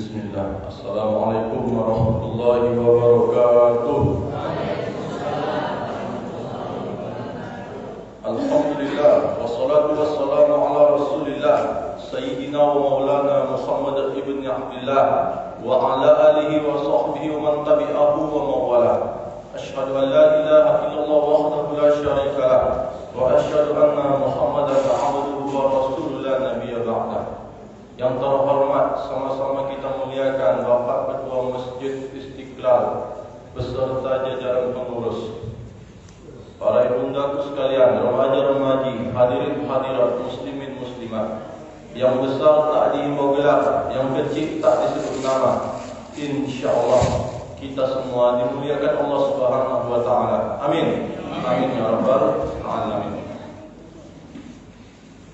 Bismillah. Assalamualaikum warahmatullahi wabarakatuh. Alhamdulillah, wassalatu wassalamu ala rasulillah Sayyidina wa maulana Muhammad ibn Abdullah wa ala alihi wa sahbihi wa man tabi'ahu wa mawala. Ashhadu an la ilaha illallah wahdahu la syarika lah wa ashhadu anna Muhammadan abduhu wa rasulullah nabiyya ba'dah. Yang terhormat, sama-sama kita muliakan Bapak Ketua Masjid Istiqlal beserta jajaran pengurus, para ibundaku sekalian, remaja-remaji, hadirin hadirat, muslimin muslimat, yang besar tak dihimbau gelar, yang kecil tak disebut nama. InsyaAllah kita semua dimuliakan Allah Subhanahu wa ta'ala. Amin. Amin ya rabbal alamin.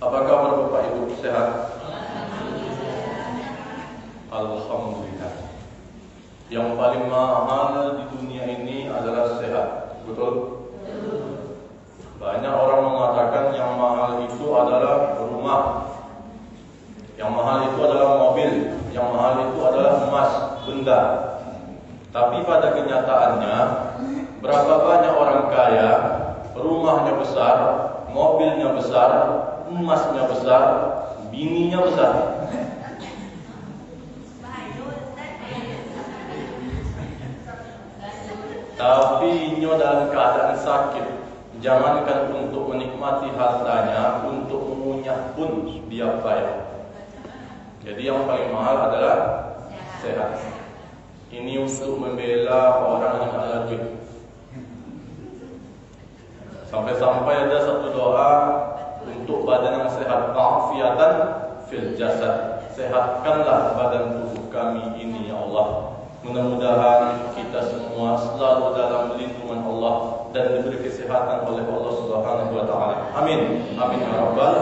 Apa kabar Bapak Ibu, sehat? Alhamdulillah. Yang paling mahal di dunia ini adalah sehat. Betul? Banyak orang mengatakan yang mahal itu adalah rumah, yang mahal itu adalah mobil, yang mahal itu adalah emas, benda. Tapi pada kenyataannya, berapa banyak orang kaya, rumahnya besar, mobilnya besar, emasnya besar, bininya besar. Tapi ini dalam keadaan sakit. Jangankan untuk menikmati hartanya, untuk mengunyah pun dia bayar. Jadi yang paling mahal adalah sehat. Ini untuk membela orang yang ada duit. Sampai-sampai ada satu doa untuk badan yang sehat, afiatan fil jasad. Sehatkanlah badan tubuh kami ini ya Allah. Mudah-mudahan kita semua selalu dalam lindungan Allah dan diberi kesehatan oleh Allah Subhanahu wa ta'ala. Amin. Amin ya rabbal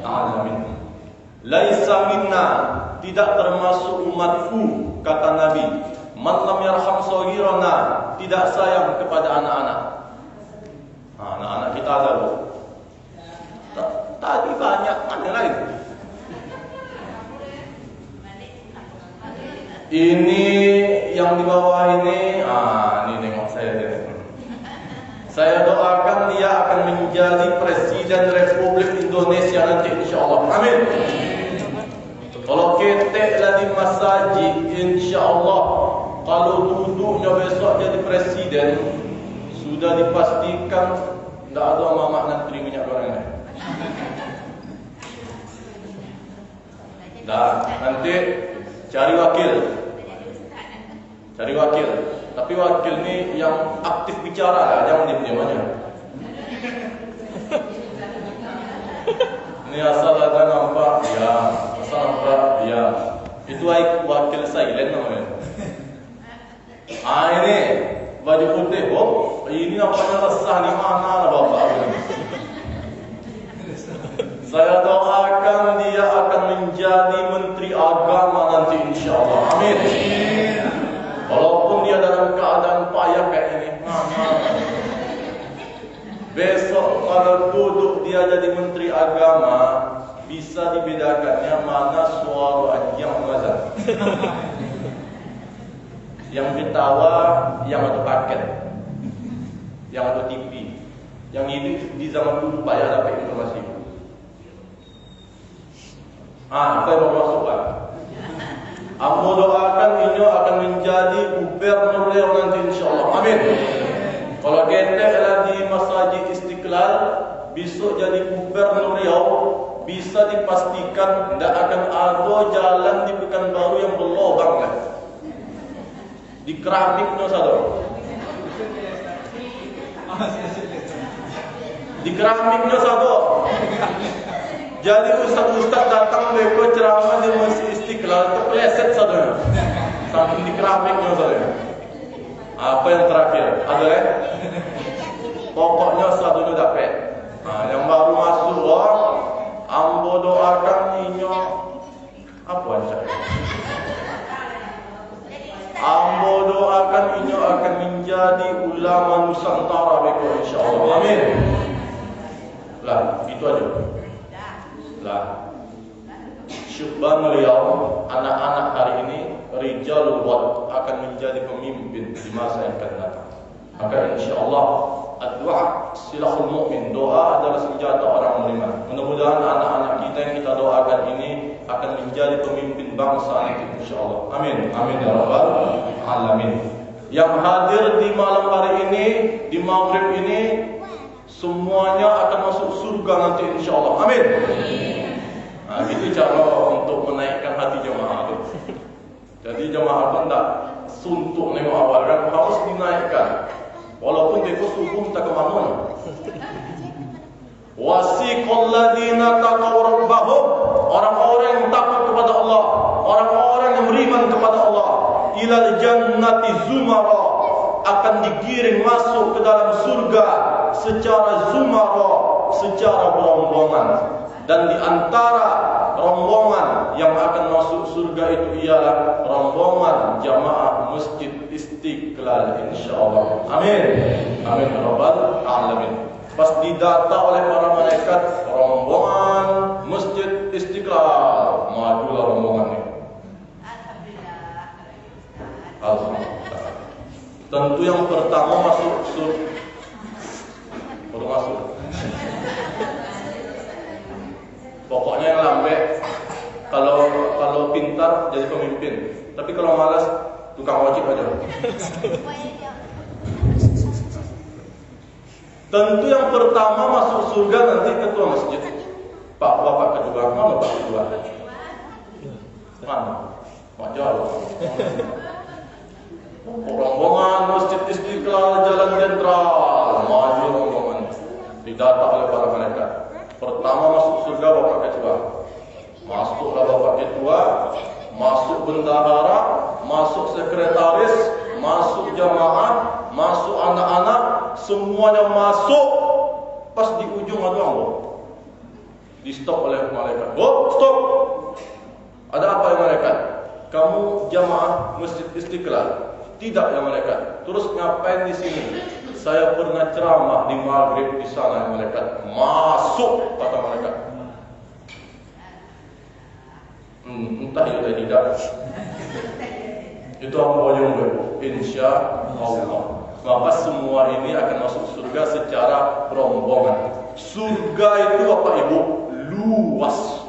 alamin. Laisa minna, tidak termasuk umatku, kata Nabi, man lam yarham shaghirana, tidak sayang kepada anak-anak. Anak-anak kita ada loh. Tadi banyak, mana lain? Ini yang di bawah ini, ini tengok saya. Saya doakan dia akan menjadi Presiden Republik Indonesia nanti insyaAllah. Amin. Kalau ketek lah di masjid, insyaAllah kalau duduknya besok jadi Presiden, sudah dipastikan tidak ada mamak nanti minyak goreng. Dah, nanti cari wakil. Cari wakil. Tapi wakil ni yang aktif bicara lah, jangan diam-diam aja. Ini asal ada nampak dia, asal nampak dia. Itu wakil silent namanya. Ini baju putih, ini nampaknya resah ni, mana lah bapak ini. Saya doakan dia akan menjadi Menteri Agama nanti insyaAllah. Amin. Walaupun dia dalam keadaan payah kayak ini, besok kalau duduk dia jadi Menteri Agama, bisa dibedakannya mana suara yang azan. Yang ketawa, yang ada paket, yang ada TV. Yang ini di zaman dulu payah dapat informasi. Apa yang mau masuk Pak? Aku doakan ini akan menjadi gubernur Riau nanti insyaAllah. Amin. Kalau ketek lah di Masjid Istiqlal, besok jadi gubernur Riau, bisa dipastikan tidak akan ada jalan di Pekanbaru yang berlubang lah. Di keramiknya saja. Di keramiknya saja. Jadi ustaz-ustaz datang mereka ceramah di Masjid Istiqlal, terpeleset saja. Saking di keramiknya saja. Apa yang terakhir? Ada ya? Pokoknya satu dapat. Yang baru masuk, ambo doakan inyo apa aja? Ambo doakan inyo akan menjadi ulama Nusantara mereka insyaAllah. Amin. Lah, itu aja. Lah, syubbanul yaum, anak-anak hari ini, rijalul wad, akan menjadi pemimpin di masa yang akan datang. Maka insyaallah doa silahul mukmin, doa adalah senjata orang beriman. Mudah-mudahan anak-anak kita yang kita doakan ini akan menjadi pemimpin bangsa nanti insyaallah. Amin. Amin ya rabbal alamin. Yang hadir di malam hari ini, di maghrib ini, semuanya akan masuk surga nanti insyaallah. Amin. Nah, itu cara untuk menaikkan hati jemaah itu. Jadi jemaah itu tidak suntuk nengok awal kan, harus dinaikkan. Walaupun dia subuh tak kemana. Wasiqal ladina taqaw rabbahum, orang-orang yang takut kepada Allah, orang-orang yang beriman kepada Allah, ilal jannati zumara, akan digiring masuk ke dalam surga secara zumara, secara berombongan. Dan di antara rombongan yang akan masuk surga itu ialah rombongan jamaah Masjid Istiqlal insyaallah. Amin. Amin ya rabbal alamin. Pas didata oleh para malaikat rombongan Masjid Istiqlal, majulah rombongan ini. Alhamdulillah. Tentu yang pertama masuk surga. Baru masuk. Pokoknya yang lambe, kalau pintar jadi pemimpin, tapi kalau malas tukang wajib aja. Tentu yang pertama masuk surga nanti ketua masjid. Pak bapak kedua, mana pak kedua? Mana? Pak jauh. Rombongan Masjid Istiqlal Jalan Jenderal, maju rombongan. Didata oleh para malaikat. Pertama masuk surga bapak ketua. Masuklah bapak ketua, masuk bendahara, masuk sekretaris, masuk jamaah, masuk anak-anak, semuanya masuk. Pas di ujung ada apa? Di stop oleh malaikat. Stop. Ada apa ya malaikat? Kamu jamaah Masjid Istiqlal. Tidak ya malaikat. Terus ngapain di sini? Saya pernah ceramah di maghrib di sana ya malaikat. Masuk kata malaikat. Entah ya tidak. Itu apa yang baik. Insya Allah. Maka semua ini akan masuk surga secara rombongan. Surga itu Bapak Ibu luas.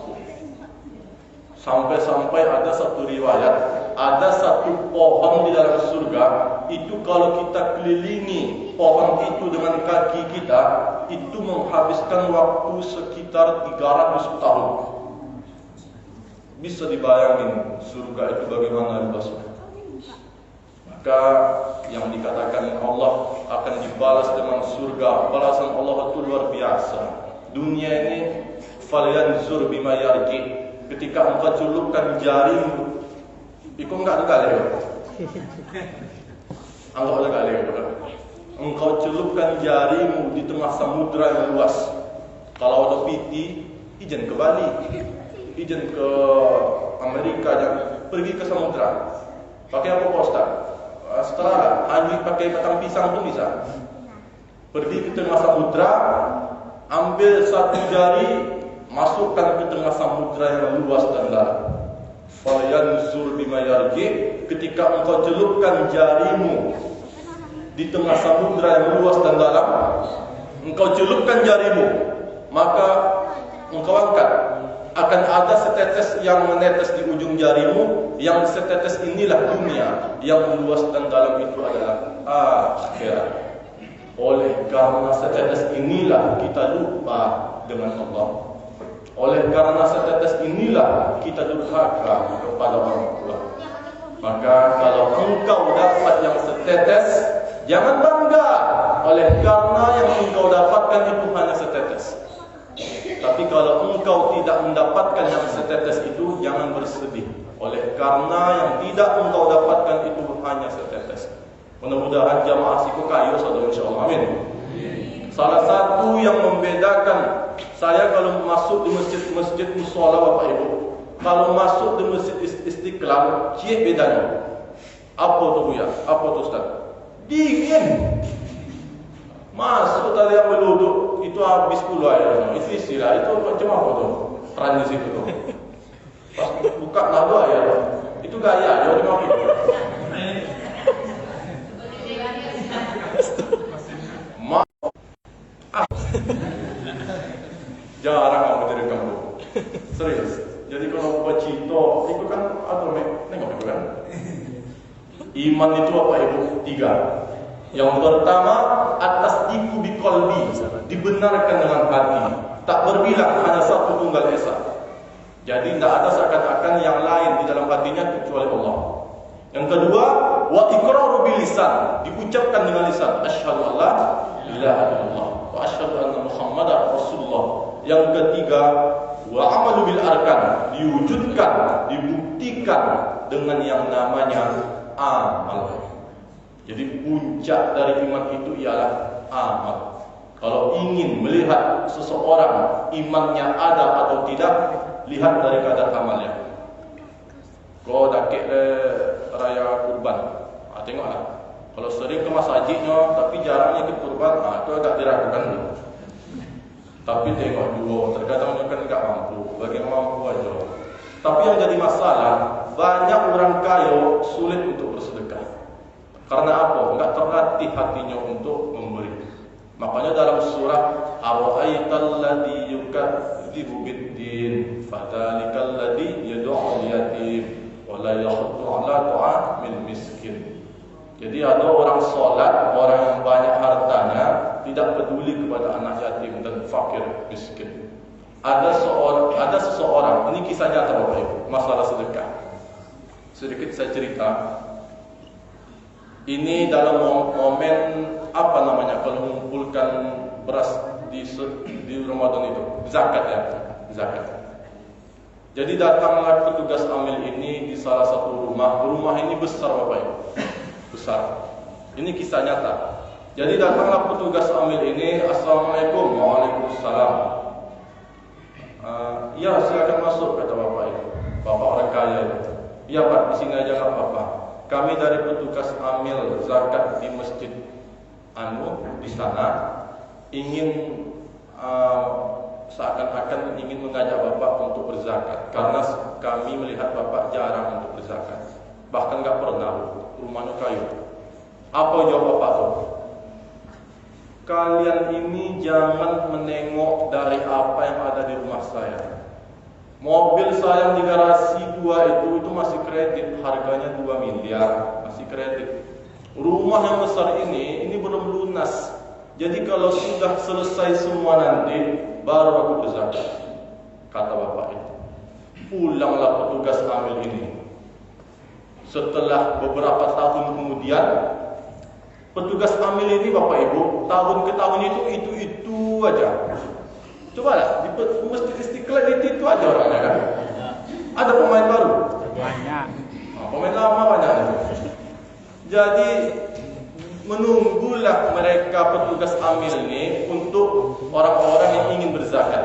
Sampai-sampai ada satu riwayat, ada satu pohon di dalam surga, itu kalau kita kelilingi pohon itu dengan kaki kita, itu menghabiskan waktu sekitar 300 tahun. Bisa dibayangin surga itu bagaimana luasnya. Maka yang dikatakan Allah akan dibalas dengan surga, balasan Allah itu luar biasa. Dunia ini falyanzur bima yarji. Ketika engkau celupkan jarimu, ikut enggak ada lewat. Engkau ada lewat. Engkau celupkan jarimu di tengah samudra yang luas. Kalau ada piti, izin ke Bali, izin ke Amerika, jangan pergi ke samudra. Pakai apa Pak Ustaz? Setelah haji pakai batang pisang pun bisa. Pergi ke tengah samudra, ambil satu jari, masukkan ke tengah samudra yang luas dan dalam. Falyanzur bima yarji, ketika engkau celupkan jarimu di tengah samudra yang luas dan dalam, engkau celupkan jarimu, maka engkau angkat, akan ada setetes yang menetes di ujung jarimu, yang setetes inilah dunia, yang luas dan dalam itu adalah akhirat. Oleh karena setetes inilah kita lupa dengan Allah. Oleh karena setetes inilah kita durhaka kepada orang tua. Maka kalau engkau dapat yang setetes, jangan bangga. Oleh karena yang engkau dapatkan itu hanya setetes. Tapi kalau engkau tidak mendapatkan yang setetes itu, jangan bersedih. Oleh karena yang tidak engkau dapatkan itu hanya setetes. Mudah-mudahan jamaah siku kayu saudara insyaallah. Amin. Salah satu yang membedakan saya kalau masuk di masjid musola Bapak Ibu, kalau masuk di Masjid Istiqlal, cie bedanya. Apa tu ya? Apa tu Ustaz? Dingin. Masuk tadi yang meluduk itu habis pula air. Itu istilah itu macam apa tu? Peran di situ tu. Pas buka nado ya, itu gaya, jauh dimaki. Jarang aku direkam bu, serius. Jadi kalau bacito itu kan atau nengok itu kan. Iman itu apa ibu? 3. Yang pertama, atas diku bi qalbi, dibenarkan dengan hati, tak berbilang hanya satu tunggal esa. Jadi tidak ada seakan-akan yang lain di dalam hatinya kecuali Allah. Yang kedua, wa iqraru bil lisan, diucapkan dengan lisan, asyhadu an la ilaha illallah wa asyhadu anna muhammadar rasulullah. Yang ketiga, wa amalu bil arkan, diwujudkan, dibuktikan dengan yang namanya amal. Jadi puncak dari iman itu ialah amal. Kalau ingin melihat seseorang imannya ada atau tidak, lihat dari kadar amalnya. Kau dah raya kurban, tengoklah. Kalau sering ke masjidnya tapi jarang ikut kurban, itu agak diragukan dulu. Tapi tengok dulu, terkadang kan enggak mampu, bagi yang mampu aja. Tapi yang jadi masalah, banyak orang kaya sulit untuk bersedekah. Karena apa? Enggak terlatih hatinya untuk memberi. Makanya dalam surah Ar-Ra'aital ladzi yukadzibu bid-din fadzalikal ladzi yad'u al-yatim wa la yahuddu 'ala ta'amil miskin. Jadi ada orang salat, orang yang banyak hartanya tidak peduli kepada anak yatim dan fakir miskin. Ada seseorang, ini kisah nyata Bapak Ibu, masalah sedekah. Sedikit saya cerita. Ini dalam momen apa namanya kalau mengumpulkan beras di Ramadan itu, zakat ya, zakat. Jadi datanglah petugas amil ini di salah satu rumah. Rumah ini besar Bapak Ibu, besar. Ini kisah nyata. Jadi datanglah petugas amil ini, assalamualaikum, waalaikumsalam. Ya silakan masuk kata bapak itu, bapak orang kaya itu. Ya Pak, di sini aja nggak apa-apa. Kami dari petugas amil zakat di masjid di sana ingin seakan-akan ingin mengajak bapak untuk berzakat karena kami melihat bapak jarang untuk berzakat, bahkan nggak pernah, rumahnya kayu. Apa jawab bapak tuh? Kalian ini jangan menengok dari apa yang ada di rumah saya. Mobil saya yang di garasi 2 itu masih kredit, harganya 2 miliar, masih kredit. Rumah yang besar ini belum lunas. Jadi kalau sudah selesai semua nanti baru aku berzakat, kata bapak itu. Pulanglah petugas amil ini. Setelah beberapa tahun kemudian, petugas amil ini Bapak Ibu, tahun ke tahun itu aja. Cobalah di Masjid Istiqlal itu aja orangnya kan. Ada pemain baru? Banyak. Pemain lama banyak. Jadi menunggulah mereka petugas amil ini untuk orang-orang yang ingin berzakat.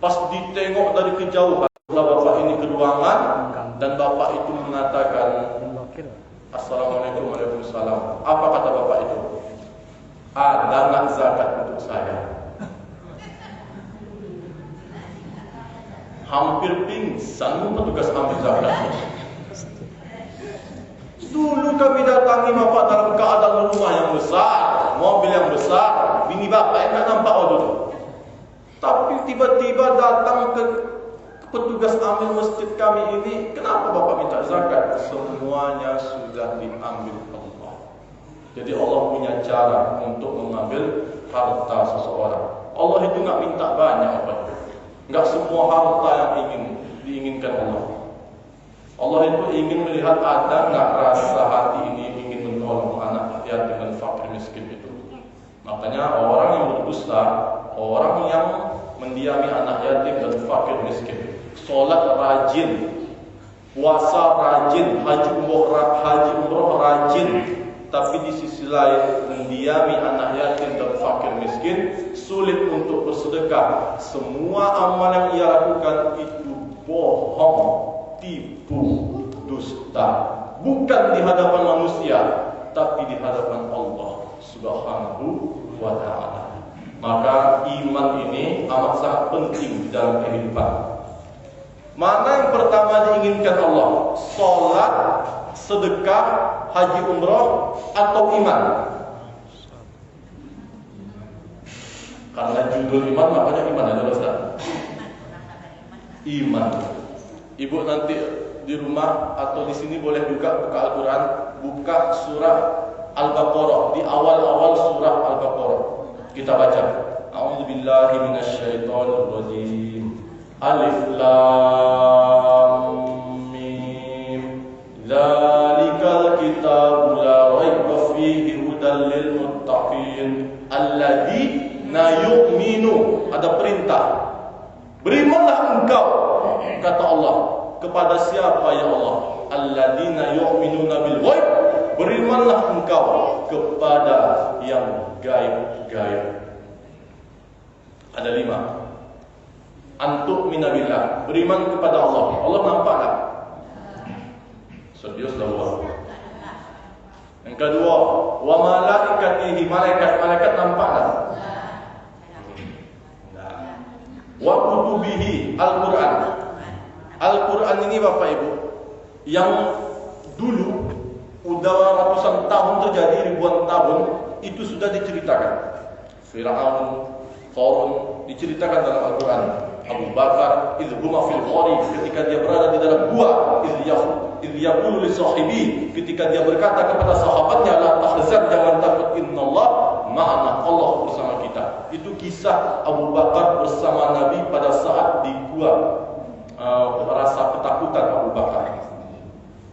Pas ditengok dari kejauhan, bapak ini ke ruangan dan bapak itu mengatakan, assalamualaikum warahmatullahi wabarakatuh. Apa kata bapak itu? Ada nggak zakat untuk saya? Hampir pingsan petugas ambil zakat. Dulu kami datangi bapak dalam keadaan rumah yang besar, mobil yang besar, bini bapak yang nggak nampak waktu itu. Tapi tiba-tiba datang ke petugas amil masjid kami ini, kenapa bapak minta zakat? Semuanya sudah diambil Allah. Jadi Allah punya cara untuk mengambil harta seseorang. Allah itu nggak minta banyak apa itu. Nggak semua harta yang diinginkan Allah. Allah itu ingin melihat ada nggak rasa hati ini ingin menolong anak yatim dan fakir miskin itu. Makanya orang yang berdusta, orang yang mendiami anak yatim dan fakir miskin, sholat rajin, puasa rajin, haji umroh rajin, tapi di sisi lain mendiami anak yatim dan fakir miskin, sulit untuk bersedekah. Semua amal yang ia lakukan itu bohong, tipu, dusta, bukan di hadapan manusia, tapi di hadapan Allah Subhanahu wa ta'ala. Maka iman ini amat sangat penting di dalam kehidupan. Mana yang pertama diinginkan Allah? Salat, sedekah, haji umrah, atau iman? Karena judul iman, makanya iman aja Ustaz. Iman. Ibu nanti di rumah atau di sini boleh juga buka Al-Quran, buka surah Al-Baqarah, di awal-awal surah Al-Baqarah. Kita baca. A'udzubillahi minasyaitonir rajim. Alif Lam Mim. Dzalikal kitabu la raiba fihi hudal lil muttaqin alladzina yu'minu. Ada perintah. Berimanlah engkau, kata Allah, kepada siapa ya Allah? Alladzina yu'minuna bil ghaib. Berimanlah engkau kepada yang gaib-gaib. Ada 5. Antuk minabillah, beriman kepada Allah. Allah nampak tak? Serius dah Allah. Yang kedua, wa malaikatihi, malaikat nampak tak? Wa kutubihi, Al-Quran. Al-Quran ini Bapak Ibu, yang dulu udah ratusan tahun terjadi, ribuan tahun, itu sudah diceritakan. Fir'aun, Qarun diceritakan dalam Al-Quran. Abu Bakar idhuma fil ghari, ketika dia berada di dalam gua, idh yaqulu li sahibi, ketika dia berkata kepada sahabatnya, la tahzan, jangan takut, innallaha ma'ana, Allah bersama kita. Itu kisah Abu Bakar bersama Nabi pada saat di gua. Rasa ketakutan Abu Bakar.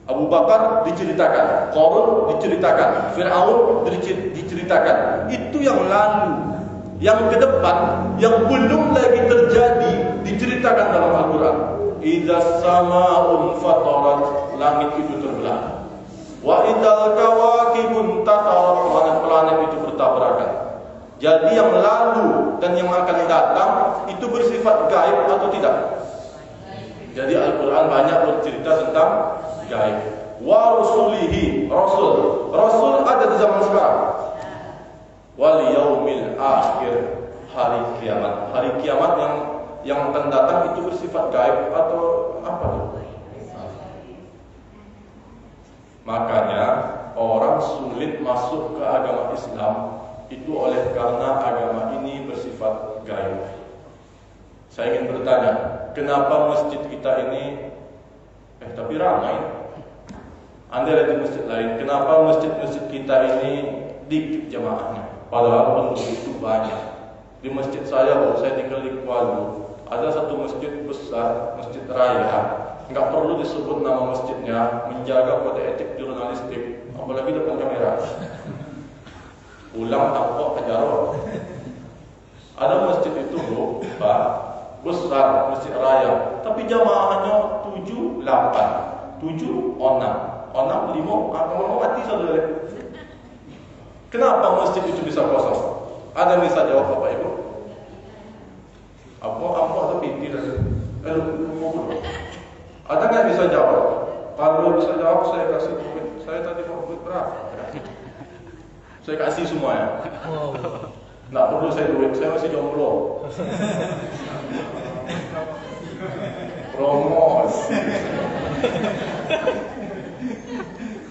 Abu Bakar diceritakan, Qarun diceritakan, Fir'aun diceritakan. Itu yang lalu. Yang ke depan, yang belum lagi terjadi, diceritakan dalam Al-Quran. Idza sama'un fatarat, langit itu terbelah. Wa idzal kawakibun tatarat, planet-planet itu bertabrakan. Jadi yang lalu dan yang akan datang itu bersifat gaib atau tidak? Jadi Al-Quran banyak bercerita tentang gaib. Wa rusulihi, Rasul ada di zaman sekarang. Wal yaumil akhir, hari kiamat. Hari kiamat yang akan datang itu bersifat gaib atau apa tuh? Makanya orang sulit masuk ke agama Islam itu oleh karena agama ini bersifat gaib. Saya ingin bertanya, kenapa masjid kita ini tapi ramai? Anda lihat di masjid lain, kenapa masjid-masjid kita ini dikit jamaahnya? Padahal penduduk itu banyak. Di masjid saya tinggal di Kuala, ada satu masjid besar, masjid raya. Enggak perlu disebut nama masjidnya, menjaga kode etik jurnalistik, apalagi depan kamera. Ulang tampok hajarah. Ada masjid itu bro, Pak, besar, masjid raya, tapi jamaahnya 7, 8, 7, 6, 5, kalau mati saudara. Kenapa masjid itu bisa kosong? Ada yang bisa jawab Bapak Ibu? Apa atau pinti dan ada nggak bisa jawab? Kalau bisa jawab saya kasih duit. Saya tadi mau duit berapa? Saya kasih semua ya. Nggak perlu saya duit, saya masih jomblo. Promosi.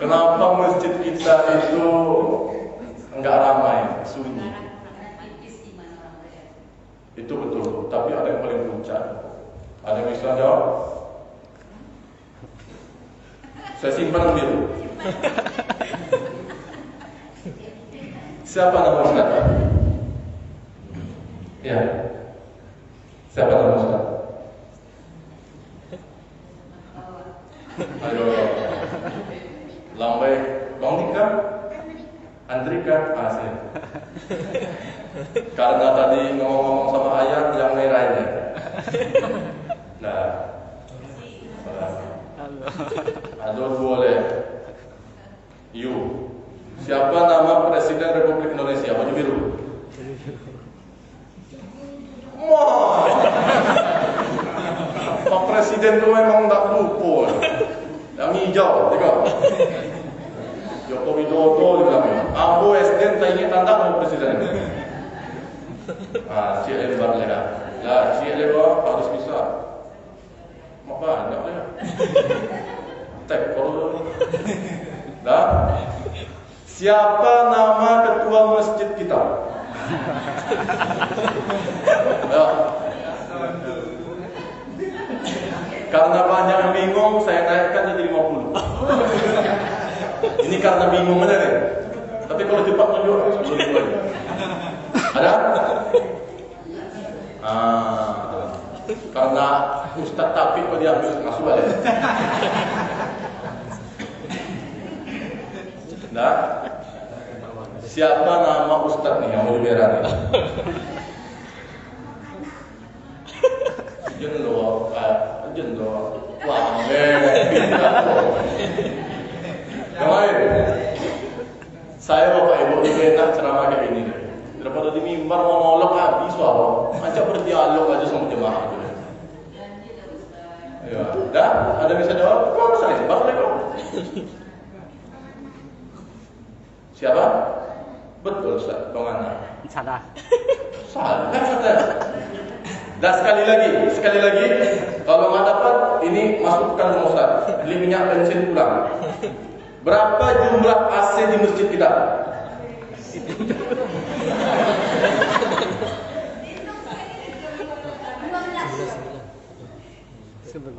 Kenapa masjid kita itu enggak ramai, sunyi? Itu betul, tapi ada yang paling puncak. Ada yang bisa jawab? Saya simpan dulu. Siapa nama Ustaz? Ya. Siapa nama Ustaz? Ayo. Lambai, Bang Dika? Andrika? Asli. Karena tadi ngomong-ngomong sama ayah yang merah ini. Nah. Aduh boleh. You. Siapa nama Presiden Republik Indonesia? Baju biru. Wah. Pak Presiden itu memang tak lupa. Yang hijau, tengok. Joko Widodo dibilang. Ambo SDN tak ingin tanda mau Presiden. Cik lebar lera. Lah, cik lebar harus bisa. banyak ya. Tekor. Dah. Siapa nama ketua masjid kita? Ya. Karena banyak yang bingung, saya naikkan jadi 50. Ini karena bingung aja nih. Tapi kalau cepat menunjuk 10 aja. Ada? Karena Ustaz Taufik kok diambil masuk aja. Nah, siapa nama Ustaz nih yang mau diberan? Jendol, wah, kemarin saya bapak ibu ini enak ceramah kayak ini. Daripada di mimbar monolog habis suara, ajak berdialog aja sama jemaah itu. Ya, dah ada bisa jawab? Kau saya sebab lagi. Siapa? Betul Ustaz, bagaimana? Salah. Salah kata. Dan sekali lagi, kalau nggak dapat, ini masukkan sama Ustaz. Beli minyak bensin pulang. Berapa jumlah AC di masjid kita?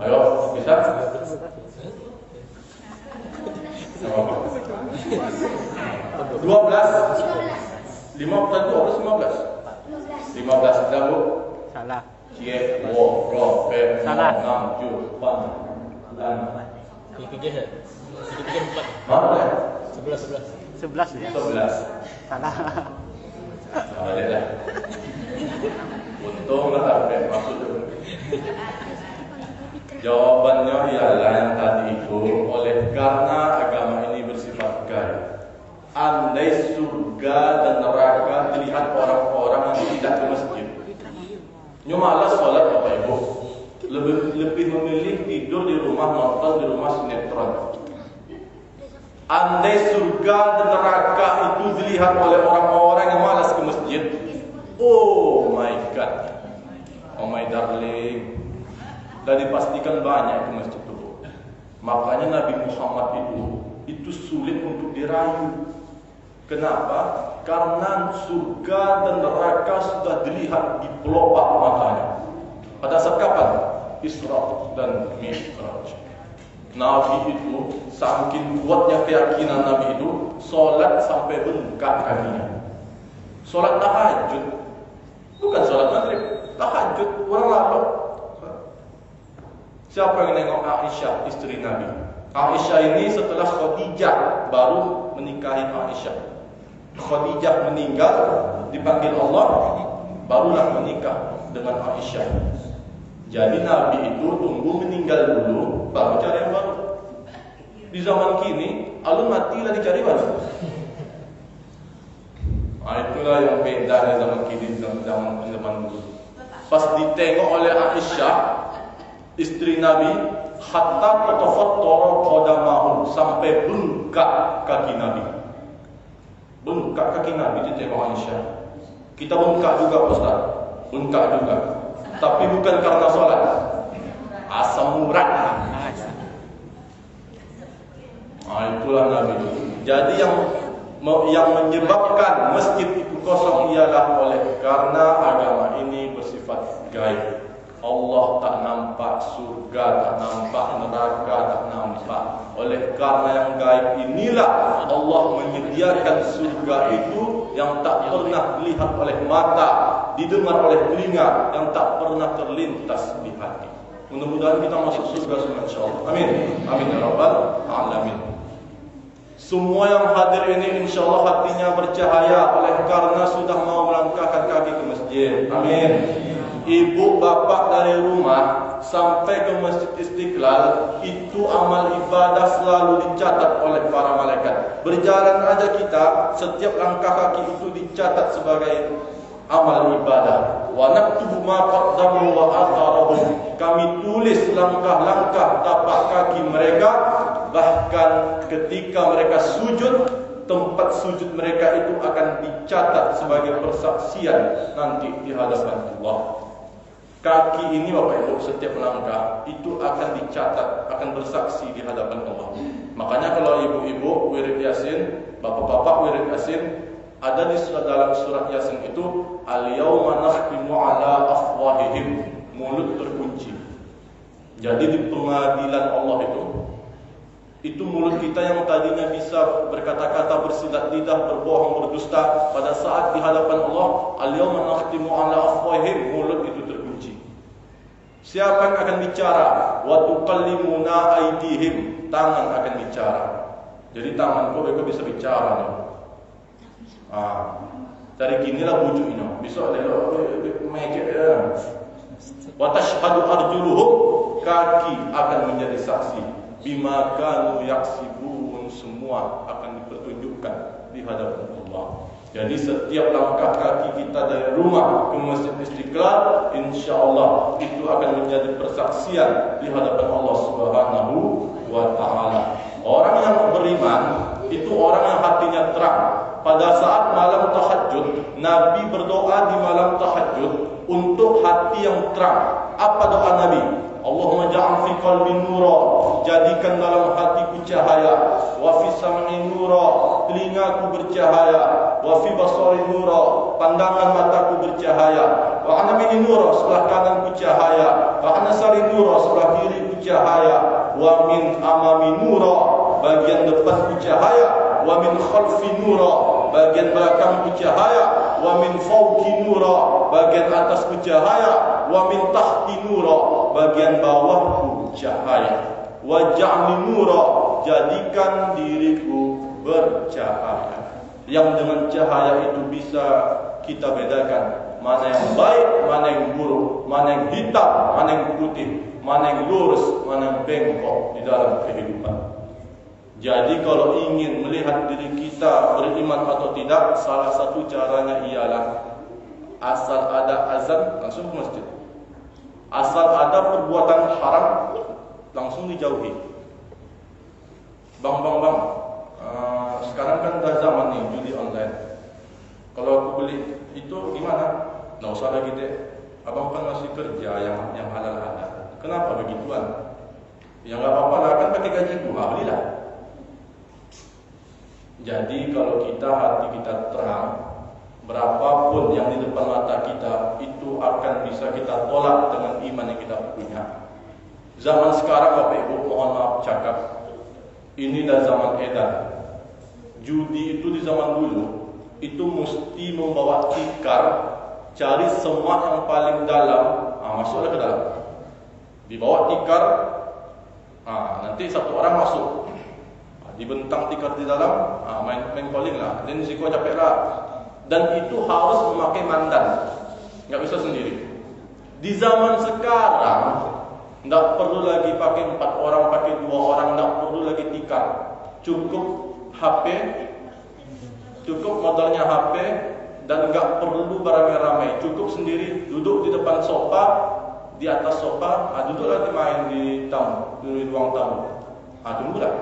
Ayo, bisa? 12 15 dah Bu. Salah. Cie, wo, ro, pe, Salah. 6, 7, 8, 9. Tiga empat. Mana? 11 ya? 11. Salah. Ada dah. Untung lah apa maksud itu. Jawabannya ialah yang tadi itu, oleh karena agama ini bersifat gaib. Andai surga dan neraka dilihat orang-orang yang tidak ke masjid, nyo malas sholat Bapak Ibu, lebih memilih tidur di rumah, nonton di rumah sinetron. Andai surga dan neraka itu dilihat oleh orang-orang yang malas ke masjid, oh my God, oh my darling, dan dipastikan banyak ke masjid itu. Makanya Nabi Muhammad itu sulit untuk dirayu. Kenapa? Karena surga dan neraka sudah dilihat di pelopak matanya. Pada saat kapan? Isra dan Mi'raj. Nabi itu saking kuatnya keyakinan Nabi itu, solat sampai bengkak kakinya. Solat tahajud, bukan solat maghrib, tahajud orang lapar. Siapa yang nengok Aisyah, istri Nabi? Aisyah ini setelah Khadijah baru menikahi Aisyah. Khadijah meninggal, dipanggil Allah, barulah menikah dengan Aisyah. Jadi Nabi itu tunggu meninggal dulu, baru cari yang baru. Di zaman kini, alun matilah dicari baru. Itulah yang beda di zaman kini dengan zaman dulu. Pas ditengok oleh Aisyah, istri Nabi, hatta tatafattara qadamahu, sampai bengkak kaki Nabi. Bengkak kaki Nabi ditengok Aisyah. Kita bengkak juga Ustaz, bengkak juga. Tapi bukan karena sholat, asam urat. Itulah Nabi. Jadi yang menyebabkan masjid itu kosong ialah oleh karena agama ini bersifat gaib. Allah tak nampak, surga tak nampak, neraka tak nampak. Oleh karena yang gaib inilah Allah menyediakan surga itu yang tak pernah dilihat oleh mata, didengar oleh telinga, yang tak pernah terlintas di hati. Mudah-mudahan kita masuk surga semua insyaallah. Amin. Amin ya rabbal alamin. Semua yang hadir ini insyaallah hatinya bercahaya oleh karena sudah mau melangkahkan kaki ke masjid. Amin. Ibu bapak dari rumah sampai ke Masjid Istiqlal, itu amal ibadah selalu dicatat oleh para malaikat. Berjalan aja kita, setiap langkah kaki itu dicatat sebagai amal ibadah. Wa naktubu ma qaddamu wa atharahum. Kami tulis langkah-langkah tapak kaki mereka, bahkan ketika mereka sujud, tempat sujud mereka itu akan dicatat sebagai persaksian nanti di hadapan Allah. Kaki ini Bapak Ibu setiap langkah itu akan dicatat, akan bersaksi di hadapan Allah. Makanya kalau ibu-ibu wirid Yasin, bapak-bapak wirid Yasin, ada di dalam surat Yasin itu al-yauma nakhtimu ala afwahihim, mulut terkunci. Jadi di pengadilan Allah itu mulut kita yang tadinya bisa berkata-kata, bersilat lidah, berbohong, berdusta, pada saat di hadapan Allah al-yauma nakhtimu ala afwahihim, mulut itu terkunci. Siapa yang akan bicara? Wa tukallimuna aydihim, tangan akan bicara. Jadi tangan kau bisa bicara nih. Dari ginilah bujuk ini. Besok dia make ya. Wa tashhadu arjuluhum, kaki akan menjadi saksi. Bima kanu yaksibun, semua akan dipertunjukkan di hadapan Allah. Jadi setiap langkah kaki kita dari rumah ke Masjid Istiqlal, insyaallah itu akan menjadi persaksian di hadapan Allah Subhanahu wa taala. Orang yang beriman itu orang yang hatinya terang. Pada saat malam tahajud, Nabi berdoa di malam tahajud untuk hati yang terang. Apa doa Nabi? Allahumma ja'al fi qalbi nura, jadikan dalam hatiku cahaya, wa fi sam'i nura, telingaku bercahaya, wa fi basari nura, pandangan mataku bercahaya, wa an yamini nura, sebelah kananku cahaya, wa an yasari nura, sebelah kiriku cahaya, wa min amami nura, bagian depanku cahaya, wa min khalfi nura, bagian belakangku cahaya, wa min fawqi nura, bagian atasku cahaya, wa min tahti nura, bagian bawahku cahaya. Waj'alni nura, jadikan diriku bercahaya. Yang dengan cahaya itu bisa kita bedakan mana yang baik, mana yang buruk, mana yang hitam, mana yang putih, mana yang lurus, mana yang bengkok di dalam kehidupan. Jadi kalau ingin melihat diri kita beriman atau tidak, salah satu caranya ialah asal ada azan langsung ke masjid. Asal ada perbuatan haram langsung dijauhi. Bang, sekarang kan dah zaman nih judi online. Kalau aku beli itu gimana? Nggak usah lagi deh. Abang kan masih kerja yang halal ada. Kenapa begituan? Ya nggak apa-apa lah, kan pakai gaji gua, belilah. Jadi kalau kita hati kita terang, berapapun yang di depan mata kita itu akan bisa kita tolak dengan iman yang kita punya. Zaman sekarang Bapak Ibu, mohon maaf cakap, ini dah zaman edan. Judi itu di zaman dulu itu mesti membawa tikar, cari semak yang paling dalam, masuklah ke dalam. Dibawa tikar, nanti satu orang masuk, dibentang tikar di dalam, main calling lah, dan risiko capek lah. Dan itu harus memakai mandan, nggak bisa sendiri. Di zaman sekarang nggak perlu lagi pakai 4 orang, pakai 2 orang, nggak perlu lagi tikar. Cukup HP, cukup modalnya HP, dan nggak perlu beramai-ramai. Cukup sendiri, duduk di depan sofa, di atas sofa, duduk lagi main di tamu, di ruang tamu. Tunggulah,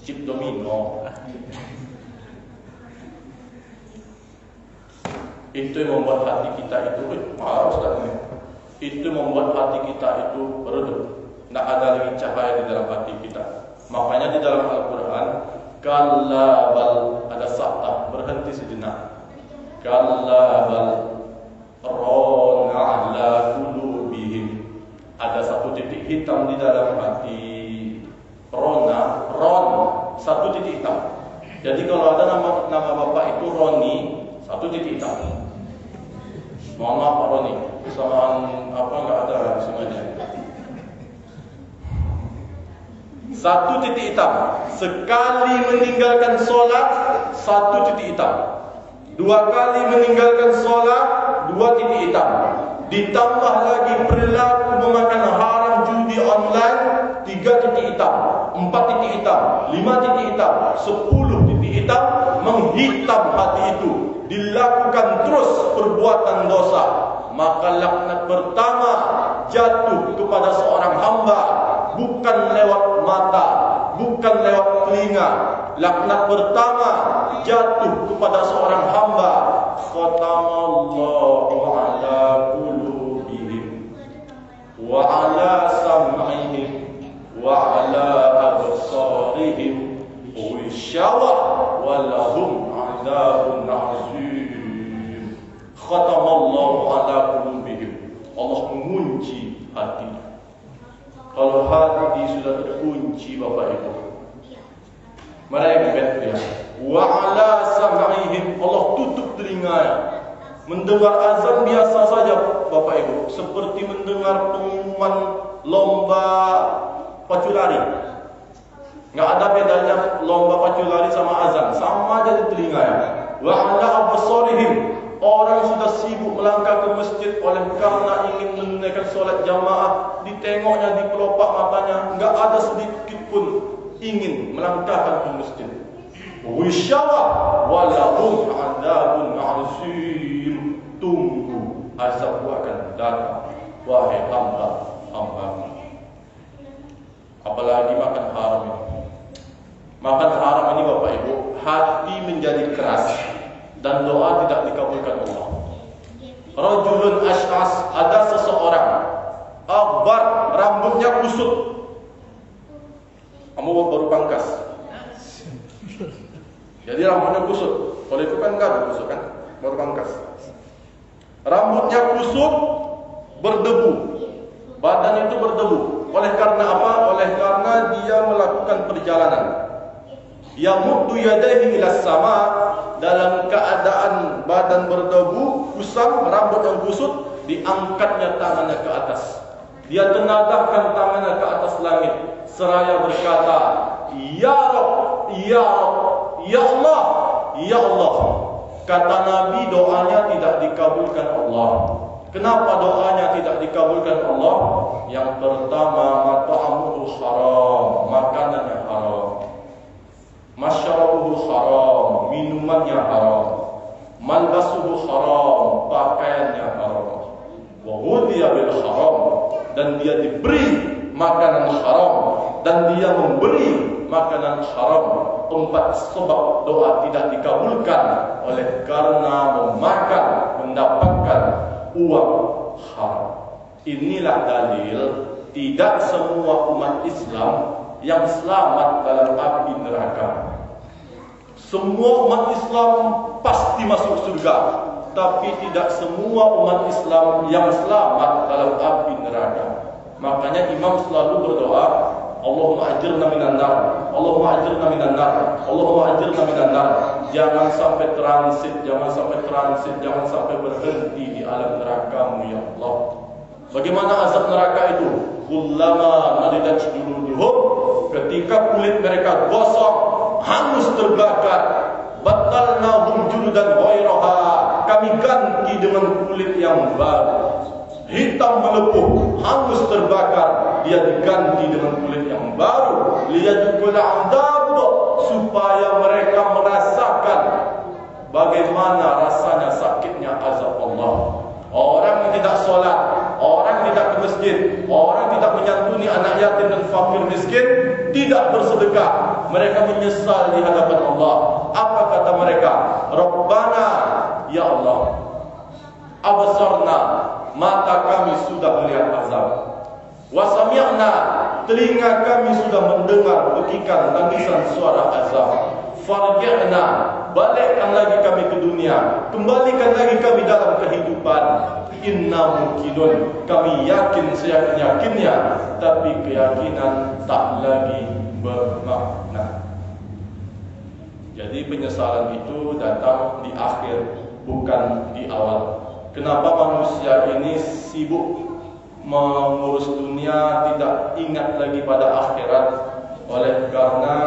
chip domino. Itu yang membuat hati kita itu itu membuat hati kita itu redup. Tidak ada lagi cahaya di dalam hati kita. Makanya di dalam Al-Quran, kalla bal, ada sabda berhenti sejenak. Kalla bal rona ala qulubihim, ada satu titik hitam di dalam hati. Ron, satu titik hitam. Jadi kalau ada nama bapak itu Roni, satu titik hitam. Mohon maaf Pak Roni, kesamaan apa nggak ada semuanya. Satu titik hitam. Sekali meninggalkan sholat, satu titik hitam. 2 kali meninggalkan sholat, 2 titik hitam. Ditambah lagi perilaku memakan haram judi online, 3 titik hitam, 4 titik hitam, 5 titik hitam, 10 titik hitam, menghitam hati itu. Dilakukan terus perbuatan dosa, maka laknat pertama jatuh kepada seorang hamba, bukan lewat mata, bukan lewat telinga. Laknat pertama jatuh kepada seorang hamba khatamallahu ala qulubihim wa ala sam'ihim wa ala absarihim ghishawa wa lahum 'adzabun 'azim. Khatamallahu ala qulubihim. Allah mengunci hati. Kalau hati sudah terkunci Bapak Ibu, mereka ya. Wa ala sam'ihim, Allah tutup telinganya. Mendengar azan biasa saja Bapak Ibu, seperti mendengar pengumuman lomba pacu lari. Enggak ada bedanya lomba pacu lari sama azan, sama aja di telinganya. Wa ala absarihim, orang sudah sibuk melangkah ke masjid oleh karena ingin menunaikan solat jamaah, ditengoknya di kelopak matanya, enggak ada sedikit pun ingin melangkahkan ke masjid. Wisyawa walahum 'adzabun 'azim. Tunggu azab akan datang, wahai hamba. Apalagi makan haram ini. Makan haram ini Bapak Ibu, hati menjadi keras dan doa tidak dikabulkan Allah. Rajulun ash'as, ada seseorang akbar, rambutnya kusut. Kamu baru pangkas, jadi rambutnya kusut. Kalau itu kan enggak ada kusut kan, baru pangkas. Rambutnya kusut, berdebu, badan itu berdebu. Oleh karena apa? Oleh karena dia melakukan perjalanan. Yamuddu yadayhi ila sama, dalam keadaan badan berdebu, kusam, rambut yang kusut, diangkatnya tangannya ke atas. Dia tengadahkan tangannya ke atas langit seraya berkata, Ya Rabb, Ya Rabb, Ya Allah, Ya Allah. Kata Nabi, doanya tidak dikabulkan Allah. Kenapa doanya tidak dikabulkan Allah? Yang pertama, mat'amuhu haram, makanannya haram. Masyarabuhu haram, minumannya haram. Malbasuhu haram, pakaiannya haram. Wa ghudhiya bil haram, dan dia diberi makanan haram, dan dia memberi makanan haram. 4 sebab doa tidak dikabulkan oleh karena memakan, mendapatkan uang haram. Inilah dalil tidak semua umat Islam yang selamat dalam api neraka. Semua umat Islam pasti masuk surga, tapi tidak semua umat Islam yang selamat dalam api neraka. Makanya Imam selalu berdoa, Allahumma ajirna minan nar, Allahumma ajirna minan nar, Allahumma ajirna minan nar. Jangan sampai transit, jangan sampai transit, jangan sampai berhenti di alam neraka-Mu ya Allah. Bagaimana azab neraka itu? Kullama nadidat juluduhum, ketika kulit mereka gosong, hangus terbakar, batalnahum juludan ghairaha, kami ganti dengan kulit yang baru. Hitam melepuh, hangus terbakar, dia diganti dengan kulit yang baru. Liyadukul adab, supaya mereka merasakan bagaimana rasanya sakitnya azab Allah. Orang yang tidak sholat, orang yang tidak ke masjid, orang yang tidak menyantuni anak yatim dan fakir miskin, tidak bersedekah, mereka menyesal di hadapan Allah. Apa kata mereka? Rabbana, ya Allah, absarna, mata kami sudah melihat azab. Wasami'na, telinga kami sudah mendengar bekikan tangisan suara azab. Farji'na, balikkan lagi kami ke dunia, kembalikan lagi kami dalam kehidupan. Inna mungkinun, kami yakin seyakin-yakinnya, tapi keyakinan tak lagi bermakna. Jadi penyesalan itu datang di akhir, bukan di awal. Kenapa manusia ini sibuk mengurus dunia, tidak ingat lagi pada akhirat? Oleh karena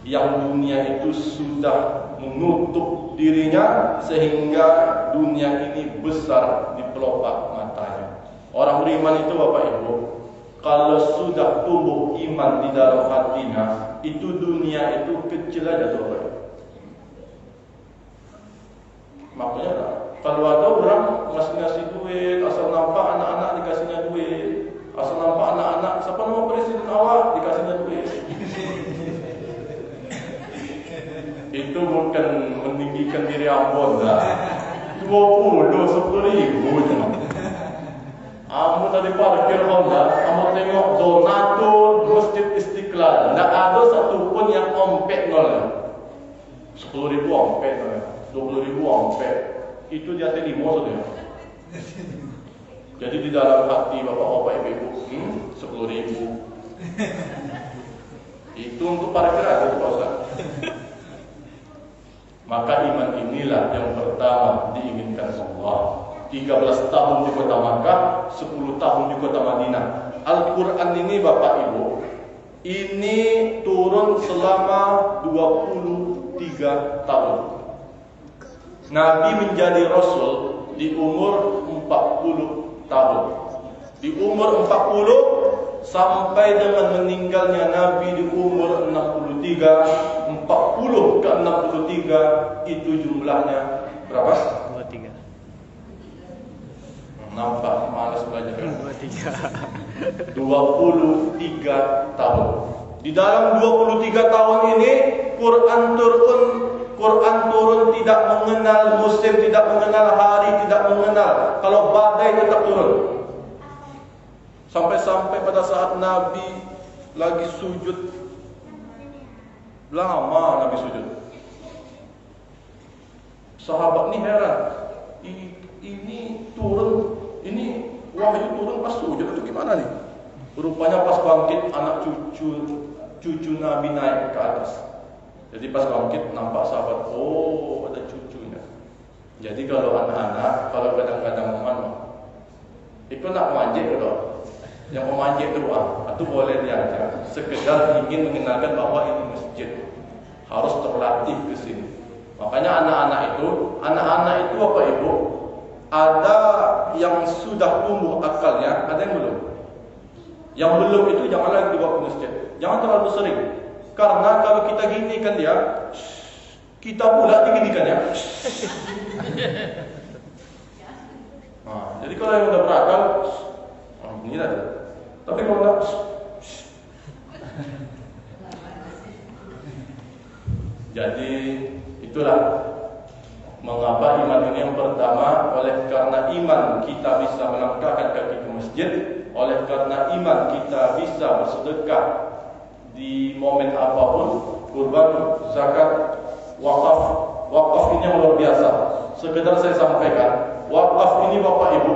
yang dunia itu sudah menutup dirinya, sehingga dunia ini besar di pelopak matanya. Orang beriman itu Bapak Ibu, kalau sudah tumbuh iman di dalam hatinya, itu dunia itu kecil aja tuh Bapak Ibu. Makanya kalau ada orang ngasih duit, asal nampak anak-anak dikasihnya duit, asal nampak anak-anak, siapa nama presiden awak dikasihnya duit. Itu bukan meninggikan diri Ambon lah. 10 ribu. Kamu tadi parkir Honda, kamu tengok donatur Masjid Istiqlal, tidak ada satupun yang ompet nol. 10.000 ompet, 20.000 ompet. Itu di atas 5 saja. Jadi di dalam hati bapak-bapak ibu-ibu, 10.000. Itu untuk parkir aja Pak Ustaz. Maka iman inilah yang pertama diinginkan Allah. 13 tahun di kota Makkah, 10 tahun di kota Madinah. Al-Quran ini Bapak Ibu, ini turun selama 23 tahun. Nabi menjadi Rasul di umur 40 tahun. Di umur 40 sampai dengan meninggalnya Nabi di umur 63, 40 ke 63 itu jumlahnya berapa? 23. Nampak malas belajar kan? 23. 23 tahun. Di dalam 23 tahun ini Quran turun tidak mengenal musim, tidak mengenal hari, tidak mengenal. Kalau badai tetap turun. Sampai-sampai pada saat Nabi lagi sujud, lama Nabi sujud. Sahabat ni heran, ini turun, ini wahyu turun pas sujud itu gimana nih? Rupanya pas bangkit anak cucu Nabi naik ke atas. Jadi pas bangkit nampak sahabat, oh ada cucunya. Jadi kalau anak-anak, kalau kadang-kadang itu nak manjat kalau yang memanjat doa, itu boleh diajak. Sekedar ingin mengenalkan bahwa ini masjid, harus terlatih ke sini. Makanya anak-anak itu Bapak Ibu, ada yang sudah tumbuh akalnya, ada yang belum. Yang belum itu jangan lagi dibawa ke masjid. Jangan terlalu sering. Karena kalau kita ginikan dia, kita pula diginikan ya. Nah, jadi kalau yang udah berakal, ini aja. Tapi kalau enggak, jadi itulah mengapa iman ini yang pertama, oleh karena iman kita bisa melangkahkan kaki ke masjid, oleh karena iman kita bisa bersedekah di momen apapun, kurban, zakat, wakaf. Wakaf ini yang luar biasa. Sekedar saya sampaikan, wakaf ini Bapak Ibu,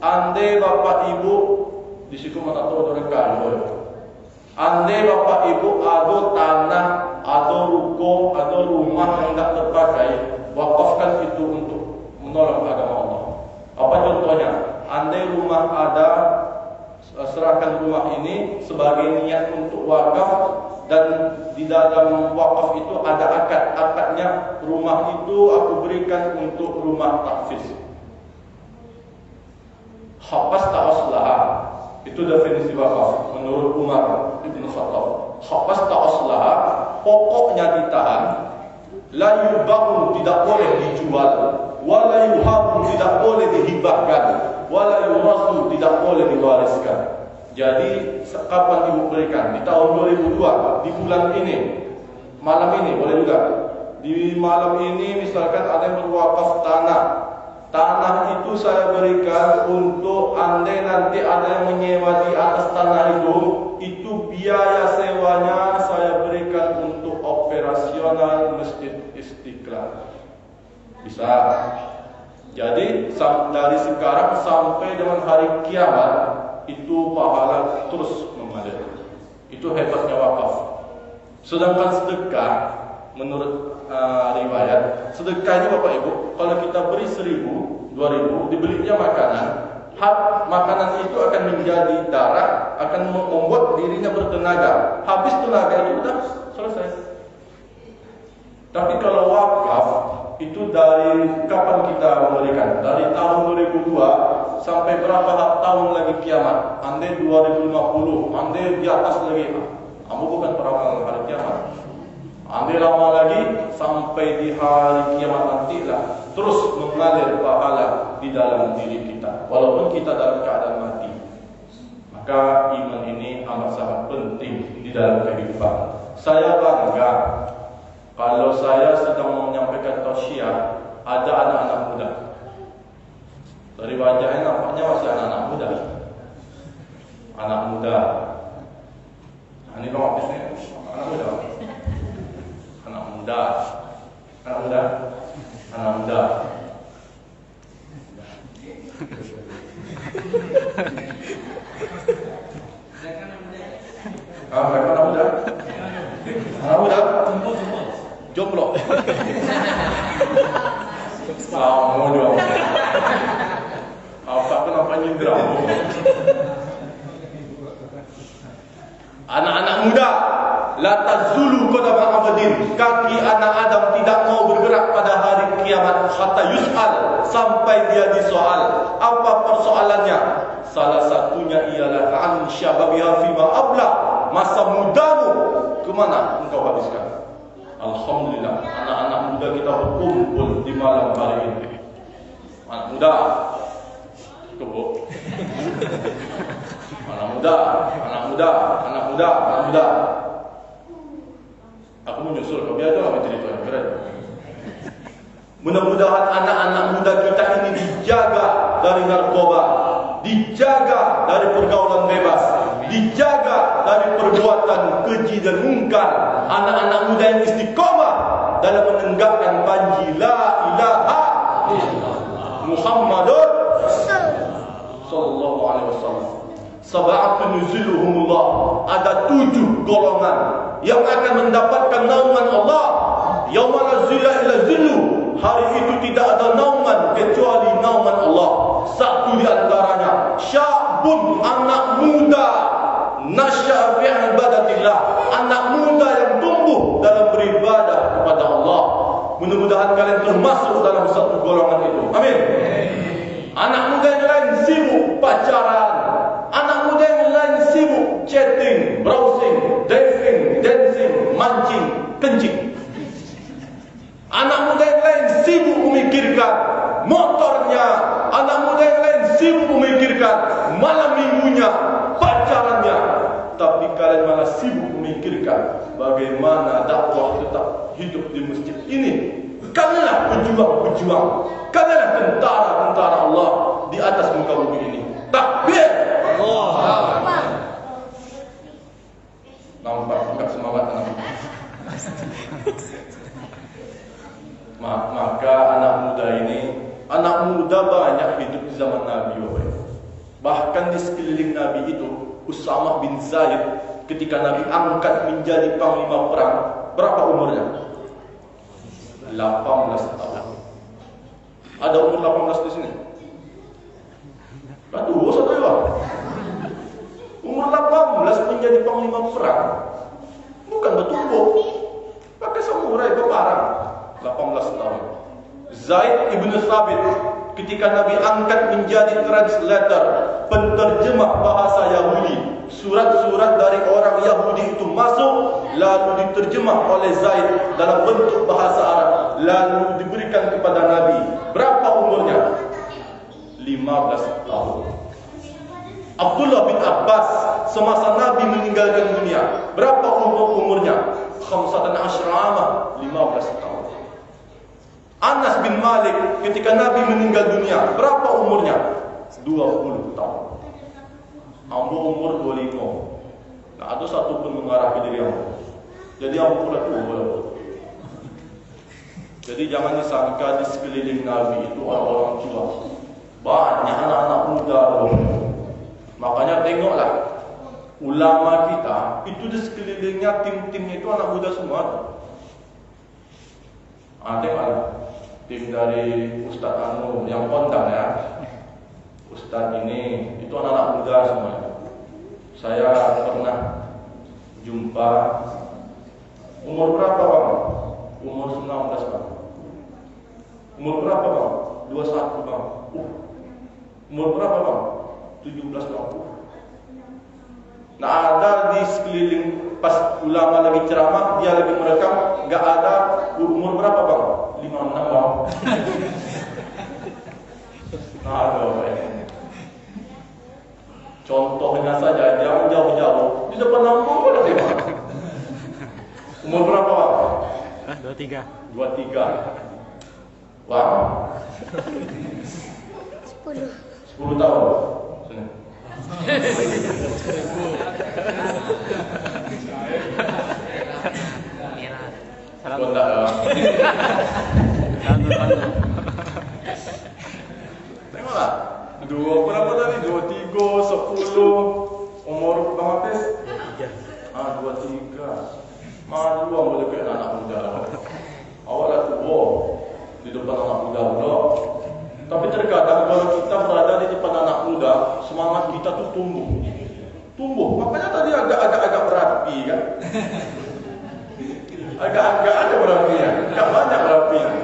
andai Bapak Ibu di situ mana tahu ada kalau, andai Bapak Ibu ada tanah, ada ruko, ada rumah yang tidak terpakai, wakafkan itu untuk menolong agama Allah. Apa contohnya? Andai rumah ada, serahkan rumah ini sebagai niat untuk wakaf, dan di dalam wakaf itu ada akadnya, rumah itu aku berikan untuk rumah tahfiz. Hafaz ta'aslaha, itu definisi wakaf menurut Umar Ibn Khattab. Hafaz ta'aslaha, pokoknya ditahan, la yubahu, tidak boleh dijual, wala yuhabu, tidak boleh dihibahkan, wala yurasu, tidak boleh diwariskan. Jadi kapan ibu berikan? Di tahun 2002, di bulan ini, malam ini boleh juga. Di malam ini misalkan ada yang berwakaf tanah. Tanah itu saya berikan untuk andai nanti ada yang menyewa di atas tanah itu biaya sewanya saya berikan untuk operasional Masjid Istiqlal. Bisa. Jadi dari sekarang sampai dengan hari kiamat itu pahala terus mengalir. Itu hebatnya wakaf. Sedangkan sedekah menurut riwayat, sedekah ini Bapak Ibu, kalau kita beri 1.000, 2.000, dibelinya makanan, hak makanan itu akan menjadi darah, akan membuat dirinya bertenaga. Habis tenaga itu sudah selesai. Tapi kalau wakaf itu dari kapan kita memberikan? Dari tahun 2002 sampai berapa tahun lagi kiamat? Andai 2050, andai di atas lagi. Kamu bukan peramal hari kiamat. Andai lama lagi sampai di hari kiamat nantilah terus mengalir pahala di dalam diri kita, walaupun kita dalam keadaan mati. Maka iman ini amat sangat penting di dalam kehidupan. Saya bangga Kalau saya sedang menyampaikan tausiah, ada anak-anak muda. Dari wajahnya nampaknya masih anak-anak muda. Anak muda. Ini kalau artisnya anak muda. Anak muda. Anak muda. Anak muda. Mereka anak muda. Anak muda. Jomblo. Mau dong. Apa kenapa nyindra? Anak-anak muda, la tazulu qadama abadin. Kaki anak Adam tidak mau bergerak pada hari kiamat hatta yus'al, sampai dia disoal. Apa persoalannya? Salah satunya ialah an syababiha fima abla. Masa mudamu kemana engkau habiskan? Alhamdulillah, anak-anak muda kita berkumpul di malam hari ini. Anak muda, cukup. Anak muda, anak muda, anak muda, anak muda. Aku menyusul, kau biar aja cerita yang keren. Mudah-mudahan anak-anak muda kita ini dijaga dari narkoba, dijaga dari pergaulan bebas, dijaga dari perbuatan keji dan mungkar. Anak-anak muda yang istiqomah dalam menegakkan panji la ilaha illallah Muhammadur sallallahu alaihi wasallam. Sab'atun yuzilluhumullah. Ada 7 golongan yang akan mendapatkan naungan Allah. Yauma la zilla illa zillu. Hari itu tidak ada naungan kecuali naungan Allah. Satu di antaranya syabun, anak muda, nasya'a fi ibadatillah, anak muda yang tumbuh dalam beribadah kepada Allah. Mudah-mudahan kalian termasuk dalam satu golongan itu. Amin. Anak muda yang lain sibuk pacaran, anak muda yang lain sibuk chatting, browsing, diving, dancing, mancing, kencing. Anak muda yang lain sibuk memikirkan motornya, anak muda yang lain sibuk memikirkan malam minggunya, pacarannya. Tapi kalian malah sibuk memikirkan bagaimana dakwah tetap hidup di masjid ini. Kalianlah pejuang-pejuang, kalianlah tentara-tentara Allah di atas muka bumi ini. Takbir! Allah. Nampak enggak semangat anak? Maka anak muda ini, anak muda banyak hidup di zaman Nabi. Bahkan di sekeliling Nabi itu, Usamah bin Zaid, ketika Nabi angkat menjadi panglima perang, berapa umurnya? 18 tahun. Ada umur 18 di sini? Batu, satu ya. Umur 18 menjadi panglima perang, bukan bertumbuk, pakai samurai peparang. 18 tahun. Zaid ibn Thabit, ketika Nabi angkat menjadi translator, penterjemah bahasa Yahudi, surat-surat dari orang Yahudi itu masuk, lalu diterjemah oleh Zaid dalam bentuk bahasa Arab, lalu diberikan kepada Nabi. Berapa umurnya? 15 tahun. Abdullah bin Abbas, semasa Nabi meninggalkan dunia, berapa umurnya? 15 tahun. Anas bin Malik, ketika Nabi meninggal dunia, berapa umurnya? 20 tahun. Ambo umur 25. Nah, ada satu pun mengarah ke diri ambo. Jadi ambo pula tua. Jadi jangan disangka di sekeliling Nabi itu orang-orang tua. Banyak anak-anak muda. Makanya tengoklah ulama kita itu di sekelilingnya, tim-timnya itu anak muda semua. Tengoklah tim dari Ustadz Anu yang kondang ya. Ustadz ini itu anak-anak muda semua. Saya pernah jumpa. Umur berapa bang? Umur 19 bang. Umur berapa bang? 21 bang. Umur berapa bang? 17 bang. Nah, ada di sekeliling pas ulama lagi ceramah, dia lagi merekam, nggak ada umur berapa bang? 56 bang. Nah, ada contohnya saja, jangan jauh-jauh di depan lampu ada tema. Umur berapa bang? 23. 23. Wow. 10 tahun. Sini. Salam. Kau tak lah. Tengoklah. Dua berapa tadi? 23, 10. Umur berapa tes? 23. Malu orang boleh kena anak muda. Awak dah tua di depan anak muda pula. Tapi terkadang kalau kita berada di depan anak muda, semangat kita tuh tumbuh. Makanya tadi agak berapi kan? Agak ada berapinya, agak banyak berapinya.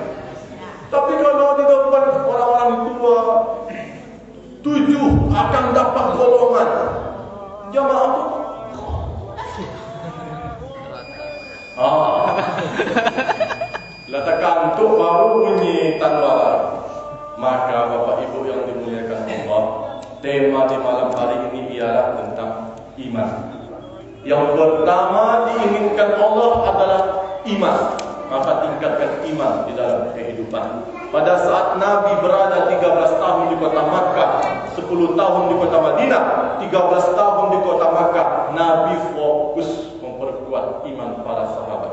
Tapi kalau di depan orang-orang tua, 7 akan dapat golongan. Jamaah tu. Letak kantuk baru bunyi tanwara. Maka Bapak Ibu yang dimuliakan Allah, tema di malam hari ini ialah tentang iman. Yang pertama diinginkan Allah adalah iman. Maka tingkatkan iman di dalam kehidupan. Pada saat Nabi berada 13 tahun di kota Makkah, 10 tahun di kota Madinah, 13 tahun di kota Makkah, Nabi fokus memperkuat iman para sahabat.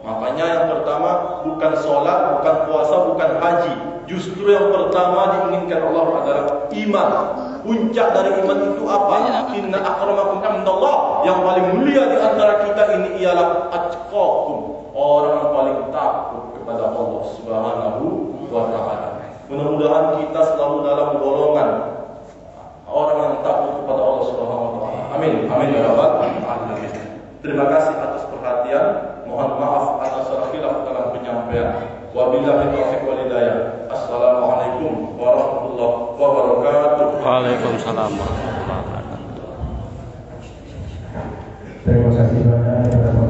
Makanya yang pertama bukan sholat, bukan puasa, bukan haji. Justru yang pertama diinginkan Allah adalah iman. Puncak dari iman itu apa? Inna akramakum indallah. Yang paling mulia di antara kita ini ialah atqakum. Orang yang paling takut kepada Allah Subhanahu wa ta'ala. Mudah-mudahan kita selalu dalam golongan orang yang takut kepada Allah Subhanahu wa ta'ala. Amin. Amin ya rabbal alamin. Terima kasih atas perhatian. Mohon maaf atas salah khilaf dalam penyampaian. Wabillahi taufiq wal hidayah. Assalamualaikum warahmatullahi wabarakatuh. Waalaikumsalam warahmatullahi wabarakatuh. Terima kasih banyak.